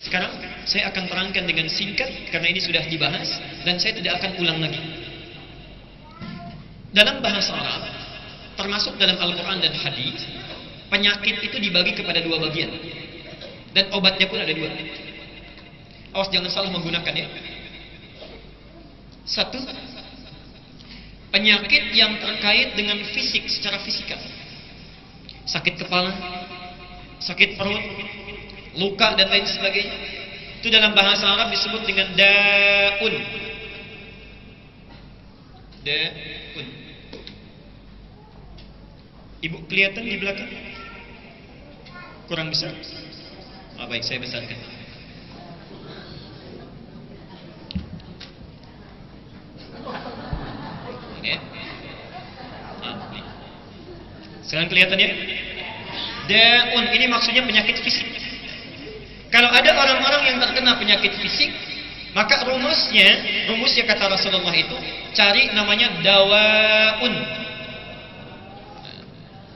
Sekarang saya akan terangkan dengan singkat karena ini sudah dibahas dan saya tidak akan ulang lagi. Dalam bahasa Arab, termasuk dalam Al-Quran dan Hadis, penyakit itu dibagi kepada dua bagian dan obatnya pun ada dua. Awas jangan salah menggunakan ya. Satu, penyakit yang terkait dengan fisik secara fisikal, sakit kepala, sakit perut, luka dan lain sebagainya. Itu dalam bahasa Arab disebut dengan daun. Daun. Ibu kelihatan di belakang? Kurang besar? Baik, saya besarkan. Ini. Ini. Sekarang kelihatan ya? Daun ini maksudnya penyakit fisik. Kalau ada orang-orang yang terkena penyakit fisik, maka rumusnya kata Rasulullah itu, cari namanya dawaun.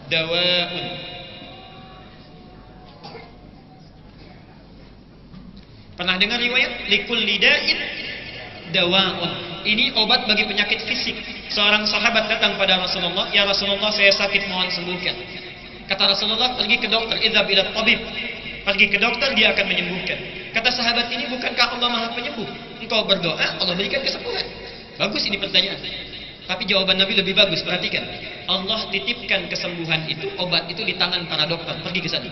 Dawaun. Pernah dengar riwayat? Likulli da'in dawaun. Ini obat bagi penyakit fisik. Seorang sahabat datang pada Rasulullah, "Ya Rasulullah, saya sakit, mohon sembuhkan." Kata Rasulullah, "Pergi ke dokter, idzhab ila tabib." Pergi ke dokter, dia akan menyembuhkan. Kata sahabat ini, "Bukankah Allah Maha Penyembuh? Engkau berdoa, Allah berikan kesembuhan." Bagus ini pertanyaan. Tapi jawaban Nabi lebih bagus, perhatikan. Allah titipkan kesembuhan itu, obat itu di tangan para dokter. Pergi ke sana.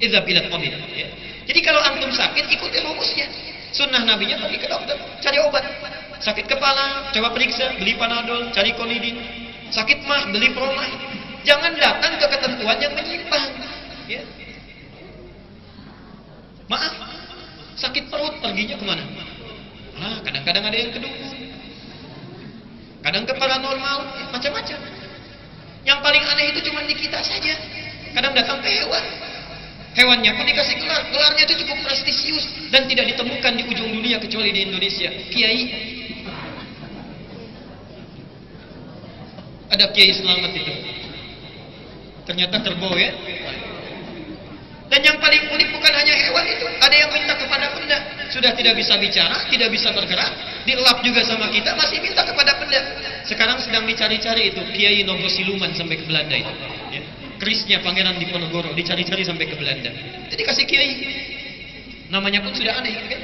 Idzhab ila tabib. Jadi kalau antum sakit, ikuti rumusnya. Sunnah Nabinya pergi ke dokter, cari obat. Sakit kepala, coba periksa, beli Panadol, cari Konidin. Sakit mah, beli Promah. Jangan datang ke ketentuan yang menyimpang. Ya. Maaf, sakit perut perginya kemana? Kadang-kadang ada yang ke dukun, kadang ke paranormal, macam-macam. Yang paling aneh itu cuma di kita saja. Kadang datang ke hewan. Hewannya pun dikasih gelar. Gelarnya itu cukup prestisius dan tidak ditemukan di ujung dunia kecuali di Indonesia. Kiai. Ada Kiai Selamat itu. Ternyata kerbau ya. Dan yang paling unik bukan hanya hewan itu, ada yang minta kepada benda. Sudah tidak bisa bicara, tidak bisa bergerak, dilap juga sama kita, masih minta kepada benda. Sekarang sedang dicari-cari itu Kiai Nogosiluman sampai ke Belanda itu. Ya. Kerisnya Pangeran Diponegoro dicari-cari sampai ke Belanda. Jadi kasih Kiai. Namanya pun sudah aneh kan?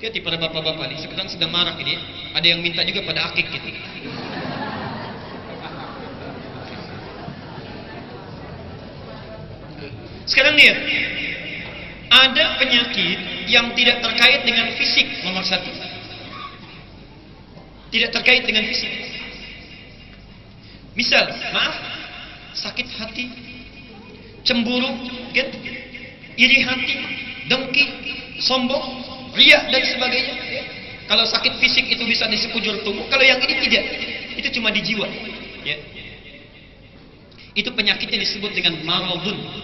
Hati para bapak-bapak ini sekarang sedang marak ini. Ada yang minta juga pada akik gitu. Sekarang lihat, ada penyakit yang tidak terkait dengan fisik, nomor satu. Tidak terkait dengan fisik. Misal, maaf, sakit hati, cemburu, kan? Iri hati, dengki, sombong, riak dan sebagainya. Kalau sakit fisik itu bisa di sekujur tubuh, kalau yang ini tidak, itu cuma di jiwa. Ya. Itu penyakitnya disebut dengan maradun.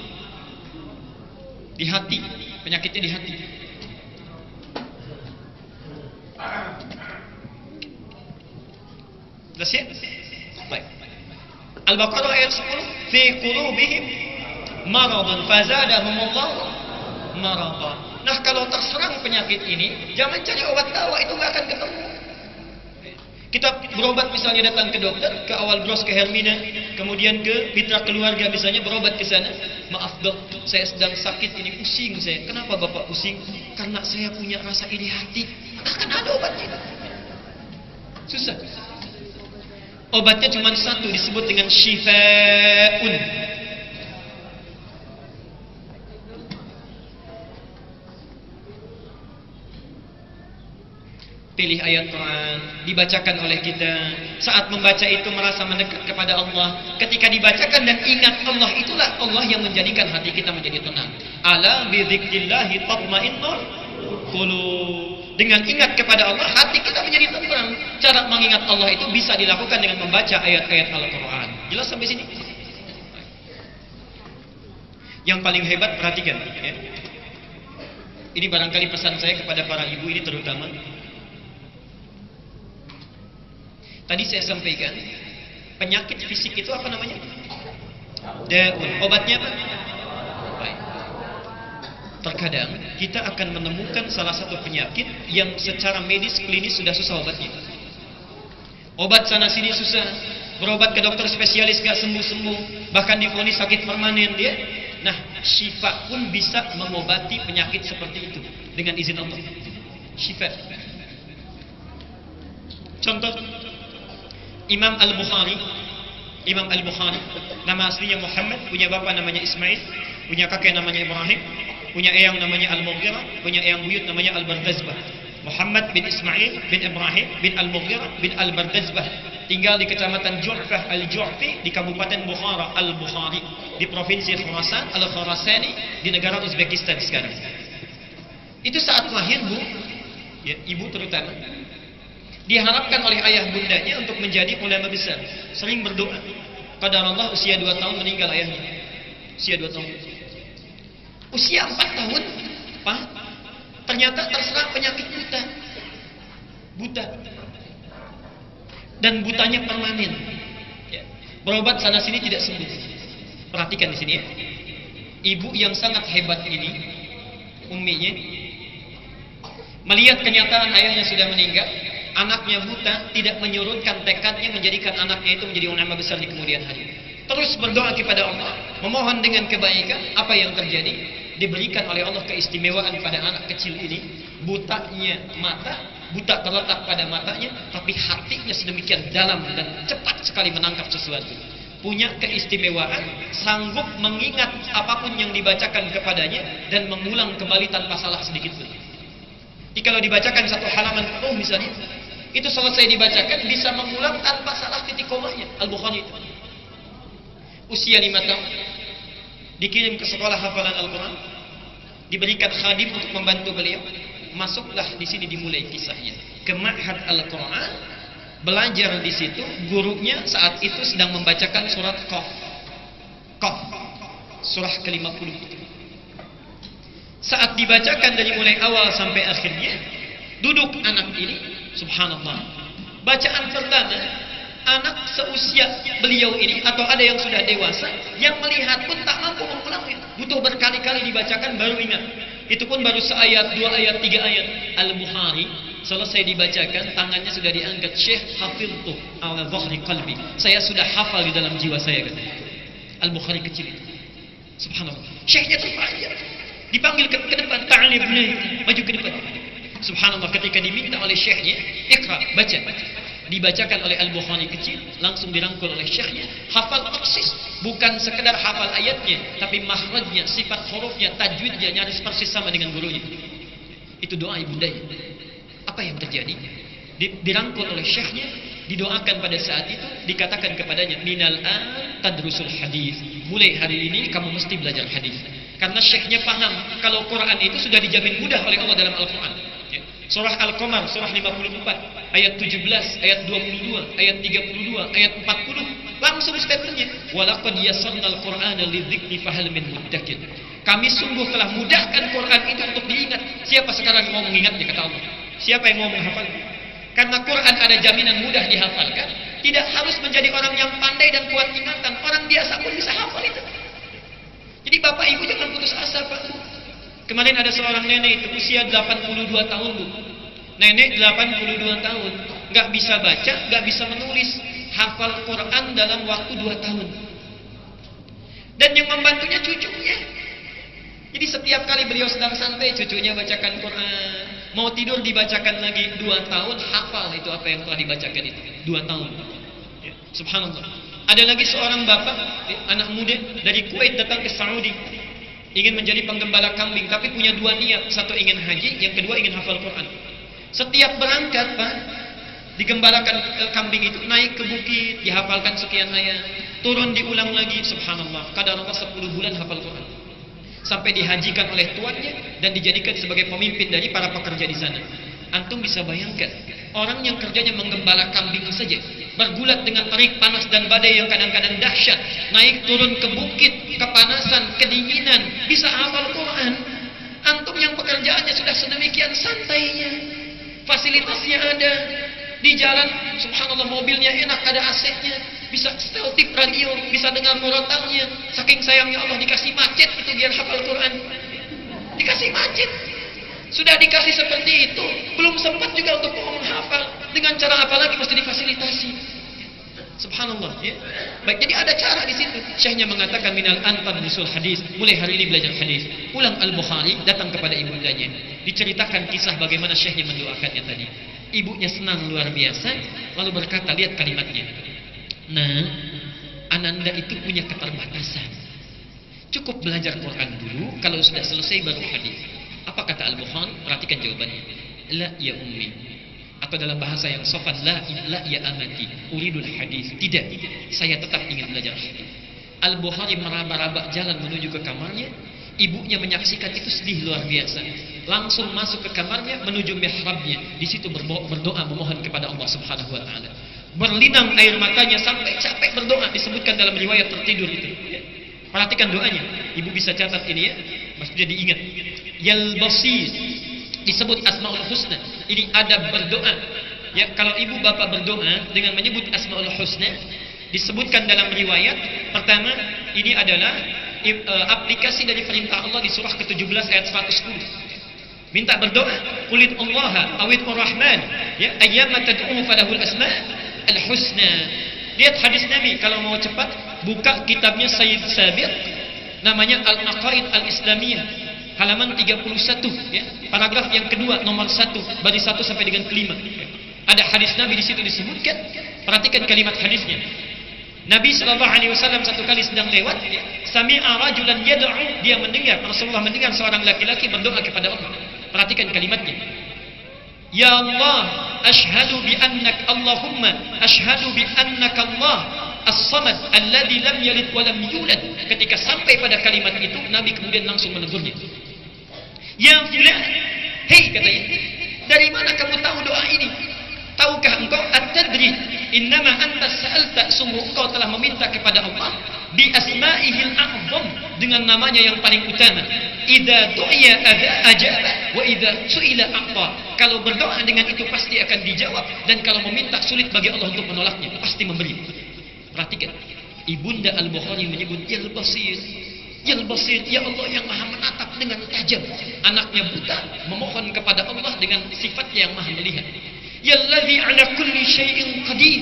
Di hati, penyakitnya di hati. Jelas ya? Baik. Al-Baqarah ayat 10, fi qulubihim maradun fazadahumullahu marada. Nah, kalau terserang penyakit ini, jangan cari obat dawa, itu nggak akan ketemu. Kita berobat misalnya datang ke dokter, ke awal bros ke Hermina, kemudian ke mitra keluarga misalnya berobat ke sana. "Maaf dok, saya sedang sakit ini, pusing saya." "Kenapa bapak pusing?" "Karena saya punya rasa iri hati." Akan ada obatnya. Susah. Obatnya cuma satu, disebut dengan syifaun. Pilih ayat Quran, dibacakan oleh kita. Saat membaca itu merasa mendekat kepada Allah. Ketika dibacakan dan ingat Allah, itulah Allah yang menjadikan hati kita menjadi tenang. Ala bidzikrillahi tatmainnul qulub. Dengan ingat kepada Allah, hati kita menjadi tenang. Cara mengingat Allah itu bisa dilakukan dengan membaca ayat-ayat Al-Quran. Jelas sampai sini? Yang paling hebat, perhatikan ya. Ini barangkali pesan saya kepada para ibu ini terutama. Tadi saya sampaikan, penyakit fisik itu apa namanya? Daun. Obatnya apa? Baik. terkadang kita akan menemukan salah satu penyakit yang secara medis klinis sudah susah obatnya. Obat sana sini susah, berobat ke dokter spesialis gak sembuh-sembuh, bahkan divonis sakit permanen dia. Nah, syifa pun bisa mengobati penyakit seperti itu dengan izin Allah. Syifa. Contoh, Imam Al-Bukhari, nama aslinya Muhammad, punya bapak namanya Ismail, punya kakek namanya Ibrahim, punya eyang namanya Al-Mughirah, punya eyang buyut namanya Al-Bardazbah. Muhammad bin Ismail bin Ibrahim bin Al-Mughirah bin Al-Bardazbah, tinggal di kecamatan Ju'fah Al-Ju'fi di Kabupaten Bukhara Al-Bukhari, di provinsi Khurasan Al-Khurasani di negara Uzbekistan sekarang. Itu saat lahir Bu, ya, ibu terutama, diharapkan oleh ayah bundanya untuk menjadi ulama besar. Sering berdoa. Qadarullah usia 2 tahun meninggal ayahnya. Usia 2 tahun. Usia 4 tahun, Pak, ternyata terserang penyakit buta. Dan butanya permanen. Ya. Berobat sana sini tidak sembuh. Perhatikan di sini ya. Ibu yang sangat hebat ini, umminya, melihat kenyataan ayahnya sudah meninggal, anaknya buta, tidak menyurutkan tekadnya menjadikan anaknya itu menjadi ulama besar di kemudian hari. Terus berdoa kepada Allah, memohon dengan kebaikan. Apa yang terjadi? Diberikan oleh Allah keistimewaan pada anak kecil ini. Butanya mata, buta terletak pada matanya, tapi hatinya sedemikian dalam dan cepat sekali menangkap sesuatu. Punya keistimewaan, sanggup mengingat apapun yang dibacakan kepadanya dan mengulang kembali tanpa salah sedikit pun. Jadi kalau dibacakan satu halaman penuh misalnya, itu selesai dibacakan bisa mengulang tanpa salah titik komanya. Al-Bukhari itu usia 5 tahun dikirim ke sekolah hafalan Al-Quran, diberikan khadim untuk membantu beliau. Masuklah di sini dimulai kisahnya ke Ma'had Al-Quran, belajar di situ. Gurunya saat itu sedang membacakan surat Qaf, surah ke-50 itu. Saat dibacakan dari mulai awal sampai akhirnya, duduk anak ini, subhanallah, bacaan pertama, anak seusia beliau ini atau ada yang sudah dewasa yang melihat pun tak mampu mengulangnya, butuh berkali-kali dibacakan baru ingat. Itu pun baru seayat, 2 ayat, 3 ayat. Al-Bukhari selesai dibacakan, tangannya sudah diangkat. Syekh hafidtu ala dhahri qalbi, saya sudah hafal di dalam jiwa saya, kata Al-Bukhari kecil itu. Subhanallah, syekhnya terpanjang, dipanggil ke depan, ta'ali bunai, maju ke depan. Subhanallah, ketika diminta oleh syekhnya, ikra, baca, dibacakan oleh Al-Bukhari kecil, langsung dirangkul oleh syekhnya, hafal persis, bukan sekedar hafal ayatnya, tapi makhrajnya, sifat hurufnya, tajwidnya nyaris persis sama dengan gurunya. Itu doa ibundanya. Apa yang terjadi? Dirangkul oleh syekhnya, didoakan pada saat itu, dikatakan kepadanya, minal an tadrusul hadis, mulai hari ini kamu mesti belajar hadis. Karena syekhnya paham kalau Quran itu sudah dijamin mudah oleh Allah dalam Al-Quran. Surah Al-Qamar, surah 54, ayat 17, ayat 22, ayat 32, ayat 40, langsung statementnya, walaqad yassarnal Qur'ana lidzikri fahal min muddakir. Kami sungguh telah mudahkan Quran itu untuk diingat. Siapa sekarang mau mengingatnya, kata Allah? Siapa yang mau menghafal? Karena Quran ada jaminan mudah dihafalkan. Tidak harus menjadi orang yang pandai dan kuat ingatan. Orang biasa pun bisa hafal itu. Jadi bapak ibu jangan putus asa, Pak. Kemarin ada seorang nenek itu usia 82 tahun, Bu. Nenek 82 tahun, nggak bisa baca, nggak bisa menulis, hafal Quran dalam waktu 2 tahun. Dan yang membantunya cucunya. Jadi setiap kali beliau sedang santai, cucunya bacakan Quran. Mau tidur dibacakan lagi, 2 tahun hafal itu apa yang telah dibacakan itu. 2 tahun. Ya, subhanallah. Ada lagi seorang bapak, anak muda dari Kuwait datang ke Saudi, ingin menjadi penggembala kambing, tapi punya 2 niat. Satu ingin haji, yang kedua ingin hafal Quran. Setiap berangkat, Pak, digembalakan kambing itu, naik ke bukit, dihafalkan sekian ayat, turun diulang lagi, subhanallah, qadarullah 10 bulan hafal Quran. Sampai dihajikan oleh tuannya dan dijadikan sebagai pemimpin dari para pekerja di sana. Antum bisa bayangkan, orang yang kerjanya menggembala kambing saja, bergulat dengan terik panas dan badai yang kadang-kadang dahsyat, naik turun ke bukit, kepanasan, kedinginan, bisa hafal Quran. Antum yang pekerjaannya sudah sedemikian santainya, fasilitasnya ada, di jalan, subhanallah, mobilnya enak, ada AC-nya, bisa setel tip radio, bisa dengar murotalnya, saking sayangnya Allah dikasih macet itu biar hafal Quran. Dikasih masjid. Sudah dikasih seperti itu, belum sempat juga untuk menghafal. Dengan cara apa lagi mesti difasilitasi? Subhanallah, ya. Baik, jadi ada cara di situ. Syekhnya mengatakan minal anfad nusul hadis. Mulai hari ini belajar hadis. Pulang Al-Bukhari datang kepada ibundanya. Diceritakan kisah bagaimana syekhnya mendoakannya tadi. Ibunya senang luar biasa, lalu berkata, lihat kalimatnya. Nah, Ananda itu punya keterbatasan. Cukup belajar Quran dulu, kalau sudah selesai baru hadis. Apa kata Al-Bukhari? Perhatikan jawabannya. La ya ummi. Atau dalam bahasa yang sopan, la ya amati, uridul hadis. Tidak, saya tetap ingin belajar hadis. Al-Bukhari meraba-raba jalan menuju ke kamarnya. Ibunya menyaksikan itu sedih luar biasa. Langsung masuk ke kamarnya menuju mihrabnya. Di situ berdoa memohon kepada Allah Subhanahu wa taala. Berlinang air matanya sampai capek berdoa, disebutkan dalam riwayat tertidur itu. Perhatikan doanya. Ibu bisa catat ini ya, maksudnya diingat. Yal Basir, disebut Asmaul Husna. Ini adab berdoa. Ya, kalau ibu bapak berdoa dengan menyebut Asmaul Husna, disebutkan dalam riwayat pertama, ini adalah aplikasi dari perintah Allah di surah ke-17 ayat 110. Minta berdoa, qulit Allah awid ar-Rahman, ya, ayyama tad'u falahul asma al-husna. Lihat hadis Nabi, kalau mau cepat buka kitabnya Sayyid Sabir, namanya Al-Aqaid Al-Islamiyah, halaman 31 ya, paragraf yang kedua nomor 1, baris 1 sampai dengan kelima. Ada hadis Nabi di situ disebutkan. Perhatikan kalimat hadisnya. Nabi SAW satu kali sedang lewat, sami'a rajulan yad'u, dia mendengar, Rasulullah mendengar seorang laki-laki berdoa kepada Allah. Perhatikan kalimatnya. Ya Allah, ashhadu bi annak Allahumma ashhadu bi annaka Allah as-samad alladzi lam yalid wa lam yulad. Ketika sampai pada kalimat itu, Nabi kemudian langsung menegurnya. Ya fulan, hei katanya, dari mana kamu tahu doa ini? Tahukah engkau at-tadri innama anta sa'alta, sungguh engkau telah meminta kepada Allah bi asma'ihil a'zam, dengan namanya yang paling utama. Idza du'iya ajaba wa idza su'ila a'ta. Kalau berdoa dengan itu pasti akan dijawab, dan kalau meminta sulit bagi Allah untuk menolaknya, pasti memberi. Perhatikan, Ibunda Al-Bukhari menyebut Yal Basir. Yal Basir, ya Allah yang maha menatap dengan tajam. Anaknya buta memohon kepada Allah dengan sifatnya yang maha melihat. Yalladzi ala kulli syai'in qadir,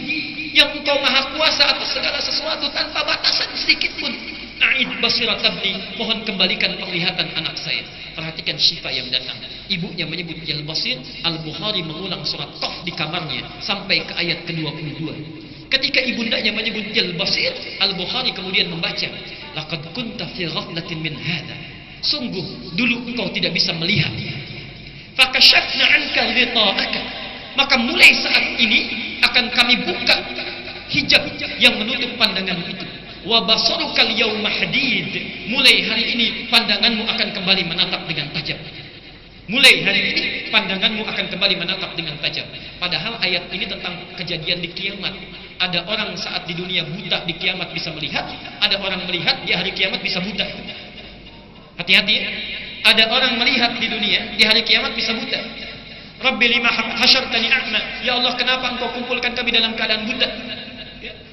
yang engkau maha kuasa atas segala sesuatu tanpa batasan sedikit pun. A'id basirat abdi, mohon kembalikan penglihatan anak saya. Perhatikan syifa yang datang. Ibunya menyebut Yal Basir. Al-Bukhari mengulang surat Qaf di kamarnya sampai ke ayat ke-22. Ketika ibundanya menyebut Yal Basir, Al-Bukhari kemudian membaca, laqad kunta fi ghaflatin min hadha, sungguh dulu engkau tidak bisa melihat. Fakashafna 'anka ghita'aka, maka mulai saat ini akan kami buka hijab yang menutup pandangan itu. Wa basarukal yawma hadid, mulai hari ini pandanganmu akan kembali menatap dengan tajam. Mulai hari ini pandanganmu akan kembali menatap dengan tajam. Padahal ayat ini tentang kejadian di kiamat. Ada orang saat di dunia buta, di kiamat bisa melihat. Ada orang melihat di hari kiamat bisa buta. Hati-hati ya. Ada orang melihat di dunia, di hari kiamat bisa buta. Rabbi lima hasyartani a'ma, ya Allah kenapa engkau kumpulkan kami dalam keadaan buta?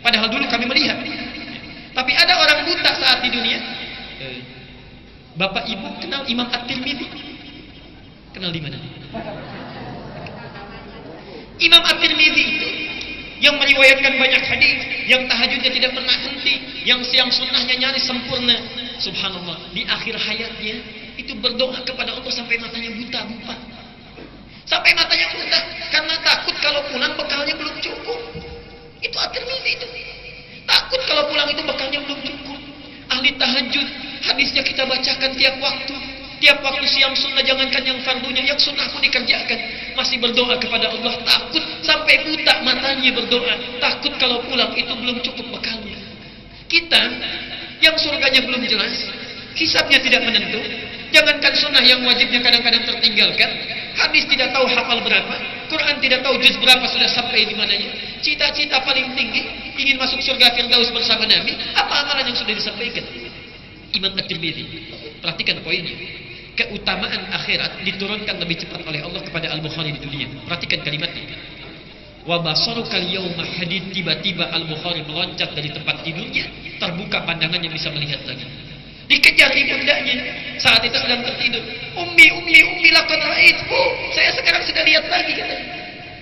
Padahal dulu kami melihat. Tapi ada orang buta saat di dunia. Bapak ibu kenal Imam At-Tirmidzi? Kenal di mana? Imam At-Tirmidzi itu yang meriwayatkan banyak hadis, yang tahajudnya tidak pernah henti, yang siang sunnahnya nyaris sempurna. Subhanallah, di akhir hayatnya itu berdoa kepada Allah sampai matanya buta. Sampai matanya buta karena takut kalau pulang bekalnya belum cukup. Itu At-Tirmidzi itu. Takut kalau pulang itu bekalnya belum cukup. Ahli tahajud, hadisnya kita bacakan tiap waktu. Tiap waktu siang sunnah, jangankan yang fardunya, yang sunnah pun dikerjakan. Masih berdoa kepada Allah, takut sampai buta matanya berdoa. Takut kalau pulang itu belum cukup bekalnya. Kita yang surganya belum jelas, hisabnya tidak menentu. Jangankan sunnah yang wajibnya kadang-kadang tertinggalkan, hadis tidak tahu hafal berapa, Quran tidak tahu juz berapa sudah sampai di mananya. Cita-cita paling tinggi ingin masuk surga Firdaus bersama Nabi, apa amalan yang sudah disampaikan? Imam At-Tirmidzi. Perhatikan poinnya. Keutamaan akhirat diturunkan lebih cepat oleh Allah kepada Al-Bukhari di dunia. Perhatikan kalimatnya. Wa basarukal yawma hadid, tiba-tiba Al-Bukhari meloncat dari tempat tidurnya, terbuka pandangannya bisa melihat lagi. Dikejar ibundanya. Saat itu sedang tertidur. Ummi laqad ra'aitu. Saya sekarang sudah lihat lagi katanya.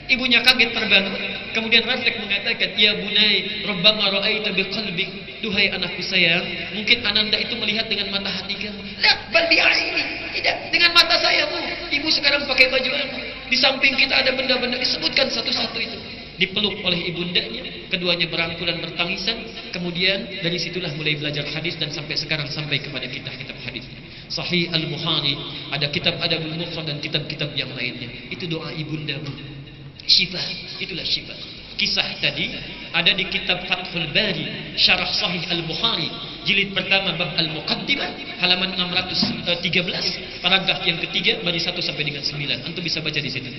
Ibunya kaget terbangun. Kemudian refleks mengatakan, "Ya bunai, rabbama ra'aita biqalbik." Duhai anakku sayang, mungkin Ananda itu melihat dengan mata hati kamu. La, bal bi'aini. Tidak, dengan mata saya, Bu. Ibu sekarang pakai baju apa? Di samping kita ada benda-benda, disebutkan satu-satu itu. Dipeluk oleh ibundanya, keduanya berangkulan bertangisan. Kemudian dari situlah mulai belajar hadis dan sampai sekarang sampai kepada kitab-kitab hadis. Sahih Al-Bukhari, ada kitab Adabul Mufrad dan kitab-kitab yang lainnya. Itu doa ibunda, Bu. Syifa, itulah syifa. Kisah tadi ada di kitab Fathul Bari, Syarah Sahih Al-Bukhari, jilid pertama bab Al-Muqaddimah, halaman 613, paragraf yang ketiga, baris 1 sampai dengan 9. Antum bisa baca di situ.